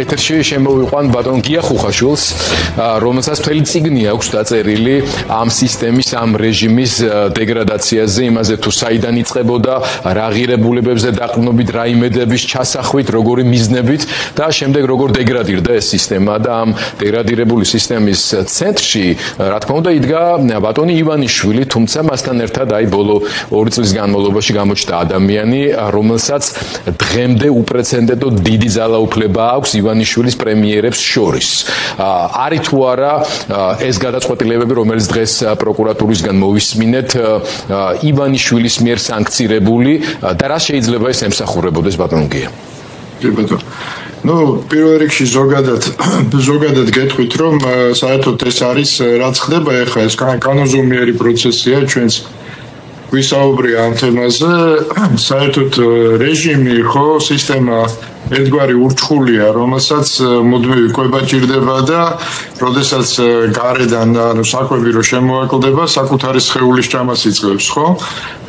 ეთერში შემოვიყვან ბატონ გია ხუხაშვილს, რომელსაც მთელი წიგნი აქვს დაწერილი ამ სისტემის, ამ რეჟიმის დეგრადაციაზე, იმაზე თუ საიდან იწყებოდა, რა ღირებულებებზე დაყრდნობით, რა იმედების ჩასახვით, როგორი მიზნებით და შემდეგ როგორ დეგრადირდა ეს სისტემა და ამ დეგრადირებული სისტემის ცენტრში, რა თქმა უნდა, იდგა ბატონი ივანიშვილი, თუმცა მასთან ერთად ბოლო 2 წლის განმავლობაში გამოჩნდა ადამიანი, რომელსაც დღემდე უპრეცედენტო დიდი ძალაუფლება აქვს ივანიშვილის პრემიერებს შორის. არის თუ არა ეს გადაწყვეტილებები, რომელიც დღეს პროკურატურისგან მოვისმინეთ, ივანიშვილის მიერ სანქცირებული და რა შეიძლება ეს ემსახურებოდეს ბატონ გია? კი ბატონო. პირველ რიგში ზოგადად გეტყვით, რომ საერთოდ ეს არის რაც ხდება ახლა, ეს კანონზომიერი პროცესია ჩვენს გვისაუბრია ამ თემაზე, საერთოდ რეჟიმი, ხო, სისტემა ერთგვარი ურჩხულია, რომელსაც მუდმივი კვება ჭირდება და როდესაც გარედან საკვები რო შემოაკლდება, საკუთარი სხეულის ჭამას იწყებს, ხო?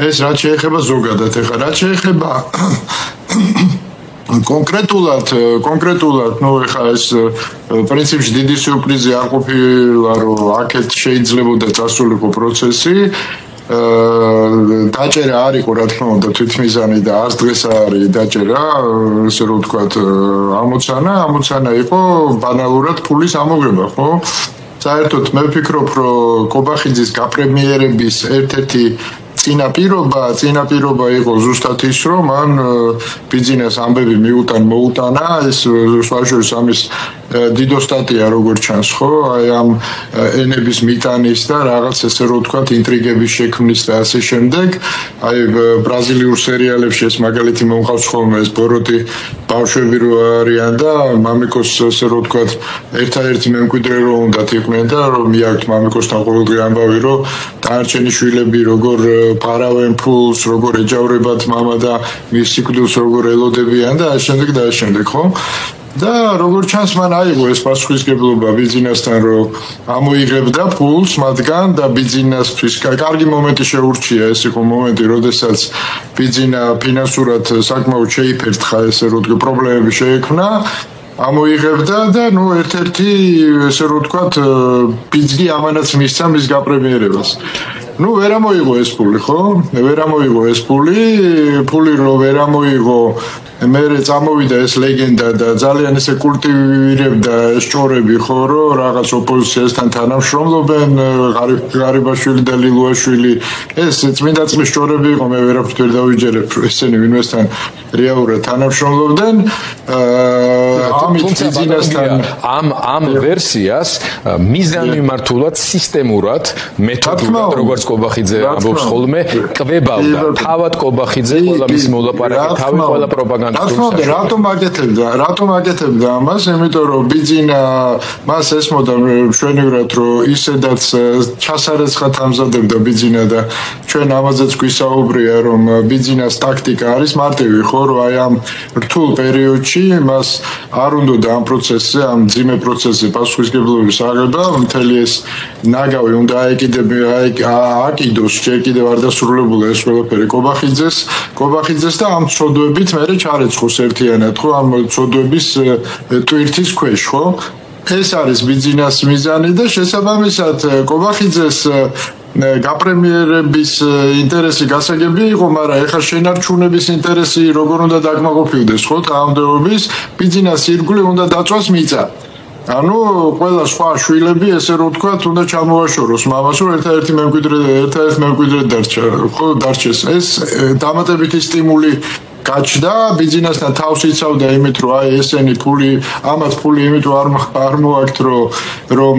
ეს რაც შეეხება ზოგადად, ეხლა რაც შეეხება კონკრეტულად, ეხლა ეს პრინციპში დიდი სიურპრიზი არ ყოფილა, რომ აქეთ შეიძლებოდა წასულიყო პროცესი. დაჭერა არ იყო, რა თქმა უნდა, თვითმიზანი და არც დღეს არის დაჭერა, ესე რომ ვთქვათ, ამოცანა იყო ბანალურად ფულის ამოღება, ხო? საერთოდ მე ვფიქრობ, რომ კობახიძის გაპრემიერების ერთ-ერთი წინაპირობა იყო ზუსტად ის, რომ მან ბიძინას ამბები მოუტანა, ეს სხვაშორის ამის დიდო სტატია როგორც ჩანს, ხო? აი ამ ენების მიტანის და რაღაც ესე რომ ვთქვათ, ინტრიგების შექმნის და ასე შემდეგ. აი ბრაზილიურ სერიალებში ეს მაგალითი მომყავს ხოლმე, ეს ბოროტი ბავშვები რო არიან და მამიკოს ესე რომ ვთქვათ, ერთადერთი მემკვიდრე რო უნდათ იყვნენ და რომ მიაქვთ მამიკოსთან ყოველდღე ამბავი, რომ დანარჩენი შვილები როგორ ფარავენ ფულს, როგორ ეჯავრებათ მამა და მის სიკვდილს როგორ ელოდებიან და ამ შემდეგ, ხო? და როგორც ჩანს, მან აიღო ეს პასუხისმგებლობა ბიძინასთან, რომ ამოიღებდა ფულს მათგან და ბიძინასთვის კარგი მომენტი შეურჩია, ეს იყო მომენტი, როდესაც ბიძინა ფინანსურად საკმაოდ შეიფერთხა, ესე რომ ვთქვი, პრობლემები შეექმნა. ამოიღებდა და ერთ-ერთი ესე რომ ვთქვათ, ბიძგი ამანაც მისცა მის გაპრემიერებას. ვერ ამოიღო ეს ფული, ხო? ვერ ამოიღო ეს ფული რო ვერ ამოიღო, მერე წამოვიდა ეს ლეგენდა და ძალიან ესე კულტივირებდა ეს ჭორები, ხო, რომ რაღაც ოპოზიციასთან თანამშრომლობენ, ღარიბაშვილი და ლილუაშვილი. ეს წმინდა წყლის ჭორები იყო, მე ვერაფრით ვერ დავიჯერებ, ესენი ვინმესთან რეალურად თანამშრომლობდნენ. ამით ბიზნესთან ამ ვერსიას მიზანმიმართულად სისტემურად მეთოდულად როგორც კობახიძე ამბობს ხოლმე კვებავდა თავად კობახიძე ყველა მის მოლაპარაკე თავი ყველა პროპაგანდისტი რატომ აკეთებდა ამას? იმიტომ რომ ბიძინა მას ესმოდა მშვენივრად, რომ ისედაც ჩასარეცხად ამზადებდა ბიძინა და ჩვენ ამაზეც გვისაუბრია, რომ ბიძინას ტაქტიკა არის მარტივი, ხო, რომ აი ამ რთულ პერიოდში მას არ უნდა ამ პროცესზე, ამ ძიმე პროცესზე პასუხისმგებლობის აღება, მთელი ეს ნაგავი უნდა აკიდოს, ჯერ კიდევ არ დასრულებულა ეს ყველაფერი კობახიძეს და ამ ცოდვებით მერე ჩარეცხოს ერთიანად, ხო, ამ ცოდვების ტვირთის ქვეშ, ხო? ეს არის ბიძინას მიზანი და შესაბამისად კობახიძეს გაპრემიერების ინტერესი გასაგები იყო, მაგრამ ეხლა შენარჩუნების ინტერესი როგორ უნდა დაკმაყოფილდეს, ხო, თანამდებობის ბიძინას ირგვლივ უნდა დაწვას მიწა. ანუ ყველა სხვა შვილები, ესე რომ ვთქვათ, უნდა ჩამოაშოროს მამას, რომ ერთადერთი მემკვიდრე დარჩეს. ეს დამატებითი სტიმული გაჩნდა, ბიძინასთან თავს იცავდა იმით, რომ აი ესენი ამათ ფული იმით არ მოაქვთ, რომ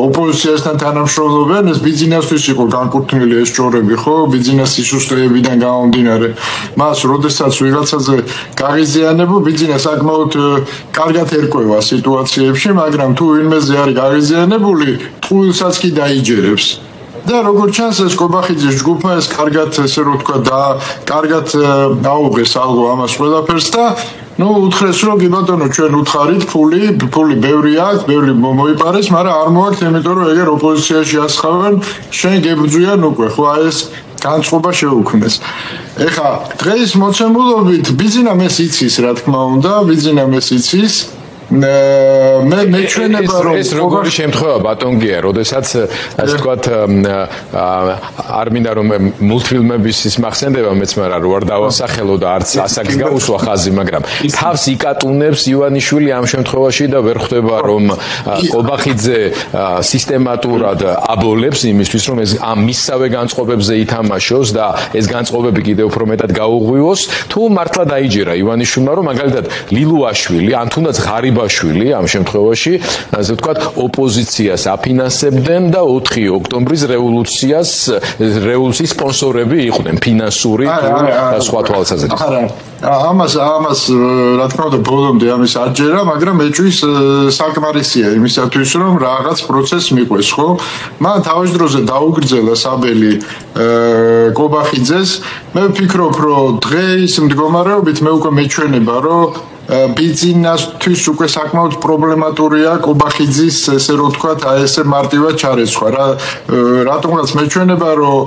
ოპოზიციასთან თანამშრომლობენ, ეს ბიძინასთვის იყო განკუთვნილი ეს ჭორები, ხო? ბიძინას სისუსტეებიდან გამომდინარე. მას, როდესაც ვიღაცაზე გაღიზიანებო, ბიძინა საკმაოდ კარგად ერკვევა სიტუაციებში, მაგრამ თუ ვინმეზე არის გაღიზიანებული, ტყუილსაც კი დაიჯერებს. და როგორც ჩანს, ეს კობახიძის ჯგუფმა ეს კარგად, ესე რომ ვთქვა, და კარგად აუღეს ალღო ამას ყველაფერს და უთხრეს, რომ კი ბატონო, ჩვენ უთხარით, ფული ბევრი აქვს, ბევრი მოიპარეს, მაგრამ არ მოაქვს, იმიტომ რომ ეგერ ოპოზიციაში ასხავენ, შენ გებრძვიან უკვე, ხო, აი ეს განწყობა შეუქმნეს. ეხლა დღეს მოცემულობით ბიძინა მეს იცის, რა თქმა უნდა, ბიძინა მეს იცის. მე ჩვენება რომ ეს როგორი შემთხვევა ბატონგია, როდესაც ასე ვთქვათ არ მინდა რომ მულტფილმების ის მახსენდება მეც, მაგრამ რო არ დავასახელო და არც ასაკს გაუსვა ხაზი, მაგრამ თავს იკატუნებს ივანიშვილი ამ შემთხვევაში და ვერ ხვდება რომ ყობახიძე სისტემატურად აბოლებს იმისთვის რომ ეს ამ მისსავე განწყობებზე ითამაშოს და ეს განწყობები კიდევ უფრო მეტად გაუღვივოს, თუ მართლა დაიჯერა ივანიშვილმა რომ მაგალითად ლილუაშვილი ან თუნდაც ღარიბაშვილი ამ შემთხვევაში ასე ვთქვათ ოპოზიციას აფინანსებდნენ და 4 ოქტომბრის რევოლუციის სპონსორები იყვნენ ფინანსური და სხვა თვალსაზრისით. ამას რა თქმა უნდა ბოლომდე ამის არ ჯერა, მაგრამ ეჭვის საკმარისია იმისათვის რომ რაღაც პროცესს მიყვეს, ხო? მან თავის დროზე დაუგრძელა საბელი ყობახიძეს. მე ვფიქრობ, რომ დღეს მდგომარეობით მე უკვე მეჩვენება, რომ ბიძინასთვის უკვე საკმაოდ პრობლემატურია ყობახიძის ესე რომ ვთქვათ, აი ესე მარტივად ჩარეცხვა. რატომღაც მეჩვენება, რომ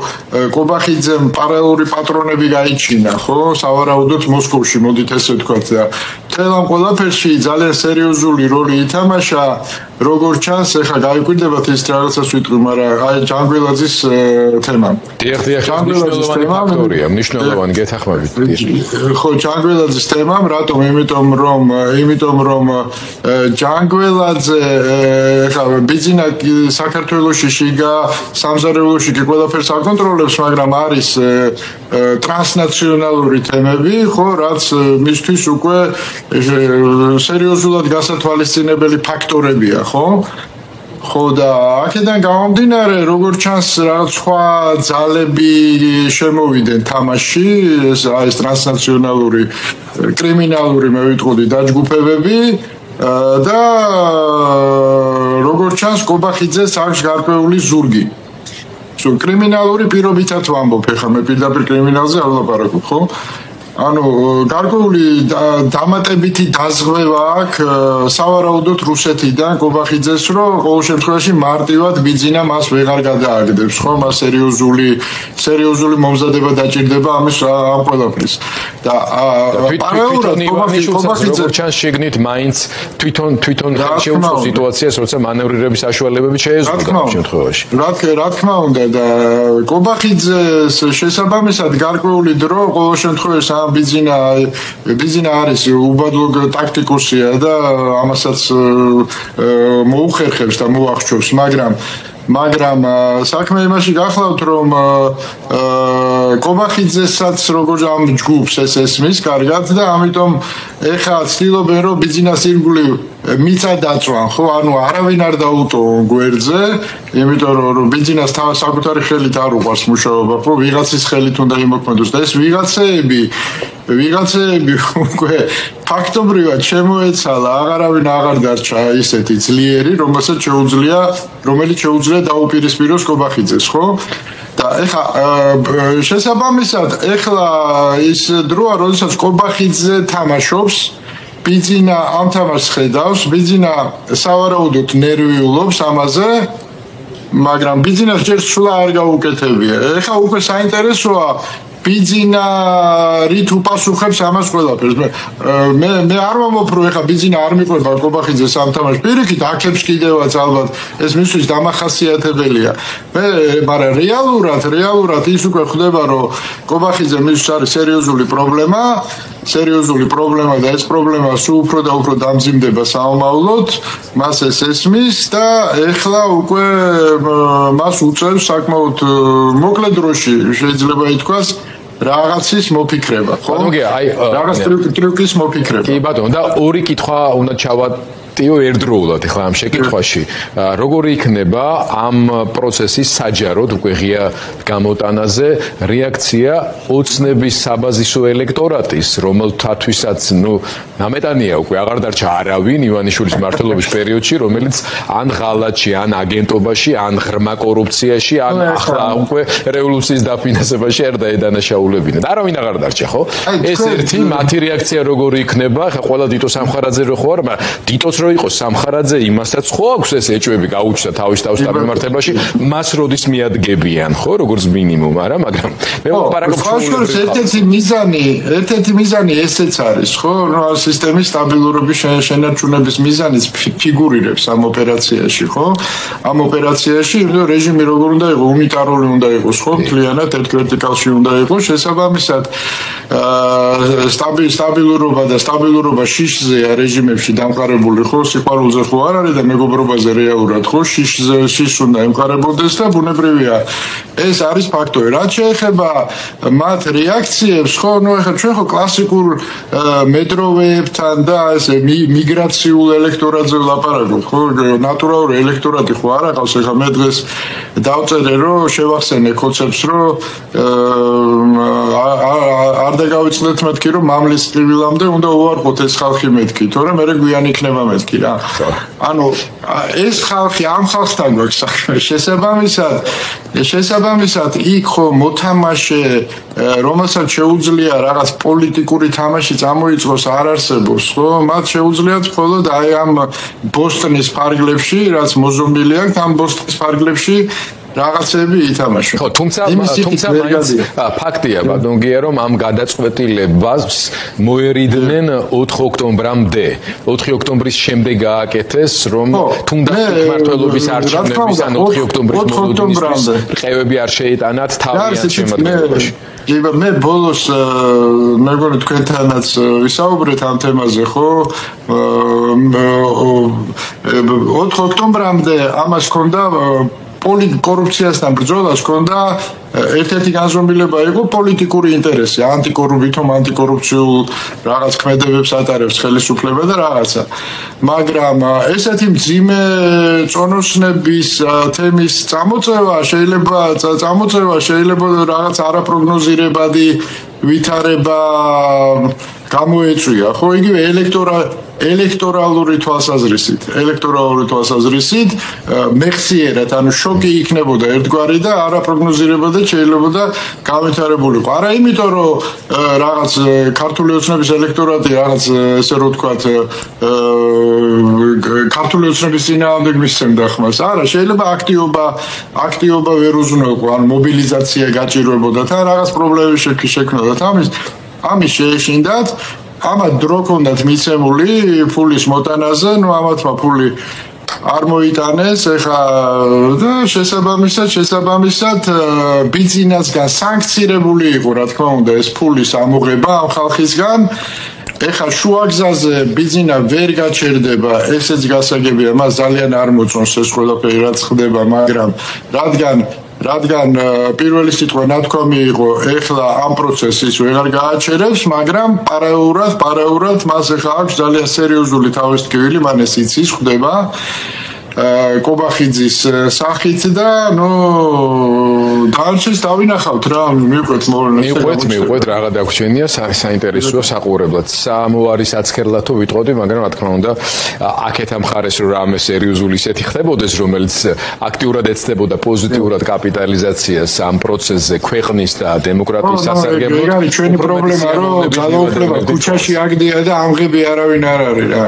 ყობახიძემ პარალელური პატრონები გაიჩინა, ხო? სავარაუდოდ მოსკოვში, მოდით ესე ვთქვათ და მთელ ამ ყველაფერში ძალიან სერიოზული როლი ითამაშა, როგორ ჩანს, ეხლა გაიკვირდებათ ის რაღაცას ვიტყვი, მაგრამ აი ჯანგველაძის თემა. დიახ, მნიშვნელოვანი ფაქტორია, მნიშვნელოვანი გეთახმებით. ხო, ჯანგველაძის თემა, რატომ? იმიტომ რომ ჯანგველაძე ეხლა ბიძინა საქართველოში შიგა სამზარეულოში კი ყველაფერს აკონტროლებს, მაგრამ არის ტრანსნაციონალური თემები, ხო, რაც მისთვის უკვე სერიოზულად გასათვალისწინებელი ფაქტორებია, ხო? ხო და აქედან გამომდინარე, როგორც ჩანს, რაღაც სხვა ძალები შემოვიდნენ თამაში, ეს არის ტრანსნაციონალური კრიმინალური მე ვიტყოდი დაჯგუფებები და როგორც ჩანს, ყობახიძეს აქვს გარკვეული ზურგი. კრიმინალური პირობითად ვამბობ, ეხლა მე პირდაპირ კრიმინალზე არ ვლაპარაკობ, ხო? ანუ გარკვეული დამატებითი დაზღვევა აქვს სავარაუდოდ რუსეთიდან ყობახიძეს, რომ ყოველ შემთხვევაში მარტივად ბიძინა მას ვეღარ გადააგდებს, ხო? მას სერიოზული მომზადება დაჭირდება ამის ამ ყველაფრის. და პარალელურად ყობახიძე როგორც ჩანს შეგნით მაინც თვითონ შეუწყო სიტუაციას, როცა მანევრირების საშუალებები შეეზღუდა ამ შემთხვევაში. რა თქმა უნდა და ყობახიძეს შესაბამისად გარკვეული დრო ყოველ შემთხვევაში ბიძინა არის უბადლო ტაქტიკოსია და ამასაც მოუხერხებს და მოახშობს, მაგრამ საქმე იმაში გახლავთ, რომ ყობახიძესაც როგორც ამ ჯგუფს ეს ესმის კარგად და ამიტომ ეხლა ცდილობენ რომ ბიძინას ირგვლივ მიწა დაწვან, ხო? ანუ არავინ არ დაუტოვონ გვერდზე, იმიტომ რომ ბიძინას საკუთარი ხელით არ უყვარს მუშაობა, ხო? ვიღაცის ხელით უნდა იმოქმედოს და ეს ვიღაცეები უკვე ფაქტობრივად შემოეცალა, აღარ დარჩა ისეთი ძლიერი, რომელიც შეუძლია დაუპირისპიროს ყობახიძეს, ხო? და ეხლა შესაბამისად, ეხლა ის დროა, როდესაც ყობახიძე თამაშობს, ბიძინა ამ თამაშს ხედავს, ბიძინა სავარაუდოდ ნერვიულობს ამაზე, მაგრამ ბიძინას ჯერ სულა არ გაუკეთებია. ეხლა უკვე საინტერესოა ბიძინა რით უპასუხებს ამას ყველაფერს. მე არ ვამბობ, რომ ეხლა ბიძინა არ მიყვება ყობახიძეს ამ თამაშს. პირიქით, აქებს კიდევაც ალბათ ეს მისთვის დამახასიათებელია. მაგრამ რეალურად ის უკვე ხვდება, რომ ყობახიძე მისთვის არის სერიოზული პრობლემა და ეს პრობლემა სულ უფრო და უფრო დამძიმდება საომავლოდ, მას ეს ესმის და ეხლა უკვე მას უწევს საკმაოდ მოკლე დროში შეიძლება ითქვას რაღაცის მოფიქრება, ხო? რაღაც ტრიუკის მოფიქრება. კი ბატონო, და ორი კითხვა უნდა ჩავატიო ერთდროულად ახლა ამ შეკითხვაში. როგორი იქნება ამ პროცესის საჯაროდ უკვე ღია გამოტანაზე რეაქცია ოცნების საბაზისო ელექტორატის, რომელთათვისაც ნამეტანია უკვე აღარ დარჩა არავინ ივანიშვილის მმართველობის პერიოდში, რომელიც ან ღალატში, ან აგენტობაში, ან ღრმა კორუფციაში, ან ახლა უკვე რევოლუციის დაფინანსებაში არ დაედანაშაულებინა. არავინ აღარ დარჩა, ხო? ეს ერთი მათი რეაქცია როგორი იქნება? ხა ყველა დიტო სამხარაძე რო ხო არ, მაგრამ დიტოს რო რო იყო სამხარაძე იმასაც ხო აქვს ეს ეჭვები გაუჩნდა თავის დამემართებაში მას როდის მიადგებიან ხო როგორც მინიმუმ არა მაგრამ მე ვაპარაკობ ერთ-ერთი მიზანი ესეც არის ხო სისტემის სტაბილურობის შენარჩუნების მიზანიც ფიგურირებს ამ ოპერაციაში ხო ამ ოპერაციაში რეჟიმი როგორ უნდა იყოს უნიტარული უნდა იყოს ხო მთლიანად ერთ ვერტიკალში უნდა იყოს შესაბამისად სტაბილურობა შიშზეა რეჟიმებში დამყარებული ხო სიყვარულზე ხო არ არის და მეგობრობაზე რეალურად ხო შიშს უნდა ემყარებოდეს და ბუნებრივია ეს არის ფაქტორი რაც შეეხება მათ რეაქციებს ხო ეხლა ჩვენ ხო კლასიკურ მედროვეებთან და ესე მიგრაციულ ელექტორატზე ვლაპარაკობ ხო ნატურალური ელექტორატი ხო არ აქვს ეხლა მე დღეს დავწერე რომ შევახსენე კონცეფტს რომ არ დაგავიწყდეთ მეთქი რომ მამლის ტკივილამდე უნდა უარყოთ ეს ხალხი მეთქი თორემ მე გვიან იქნება მეთქი რა ანუ ეს ხალხი ამ ხალხთან გვაქვს საქმე შესაბამისად იქ ხო მოთამაშე რომელსაც შეუძლია რაღაც პოლიტიკური თამაში წამოიწყოს არ არსებობს ხო მათ შეუძლიათ მხოლოდ აი ამ ბოსტონის ფარგლებში რაც მოზომბილი აქვს ამ ბოსტონის ფარგლებში რაღაცები ითამაშონ. ხო, თუმცა ფაქტია, ბატონგია, რომ ამ გადაწყვეტილებას მოერიდნენ 4 ოქტომბრამდე. 4 ოქტომბრის შემდეგ გააკეთეს, რომ თუნდაც მმართველობის არჩევნების ან 4 ოქტომბრის მოლოდინის რყევები არ შეიტანათ თავიანთ შემადგენლობაში. მე ბოლოს მეგონი თქვენთანაც ვისაუბრეთ ამ თემაზე, ხო? 4 ოქტომბრამდე ამას ჰქონდა კორუფციასთან ბრძოლას ჰქონდა ერთ-ერთი განზომილება იყო პოლიტიკური ინტერესი, ანტიკორუფციულ რაღაც ქმედებებს ატარებს ხელისუფლება და რაღაცა. მაგრამ ესეთი მძიმე წონოსნების თემის წამოწევა შეიძლება რაღაც არაპროგნოზირებადი ვითარება გამოეწვია, ხო, იგივე ელექტორალური თვალსაზრისით მეხსიერად, ანუ შოკი იქნებოდა ერთგვარი და არაპროგნოზირებადი შეიძლება გავითარებულიყო. არა იმიტომ, რომ რაღაც ქართული ოცნების ელექტორატი რაღაც ესე რო ვთქვათ ქართული ოცნების წინააღმდეგ მისცემდა ხმას. არა, შეიძლება აქტივობა ვერ უზრუნველყო, ანუ მობილიზაცია გაჭირვებოდა და რაღაც პრობლემები შექმნოდა. ამის შეეშინდათ ამათ დრო ქონდათ მიცემული ფულის მოტანაზე, ამათმა ფული არ მოიტანეს, ეხა და შესაბამისად ბიზნესგან სანქცირებული იყო, რა თქმა უნდა, ეს ფულის ამოღება ამ ხალხისგან. ეხა შუაგზაზე ბიზნესა ვერ გაჩერდება, ესეც გასაგებია, მას ძალიან არ მოწონს ეს ყველაფერი რაც ხდება, მაგრამ რადგან პირველი სიტყვა ნათქვამი იყო, ეხლა ამ პროცესის ვეღარ გააჩერებს, მაგრამ პარალელურად მას ეხლა აქვს ძალიან სერიოზული თავის ტკივილი, მან ეს იცის ხდება კობახიძის სახით და დანარჩენს დავინახავთ რა, მივყვეთ რაღა დაგვრჩენია საინტერესოა საყურებლად. სამოარის აცქერლათო ვიტყოდი, მაგრამ რა თქმა უნდა, აქეთ ამ მხარეს რომ რამე სერიოზული ისეთი ხდებოდეს, რომელიც აქტიურად ეცდებოდა პოზიტიურად კაპიტალიზაციას ამ პროცესზე ქვეყნის და დემოკრატიის სასარგებლოდ. ჩვენი პრობლემა რომ ძალაუფლება ქუჩაში აგდია და ამღები არავინ არ არის რა.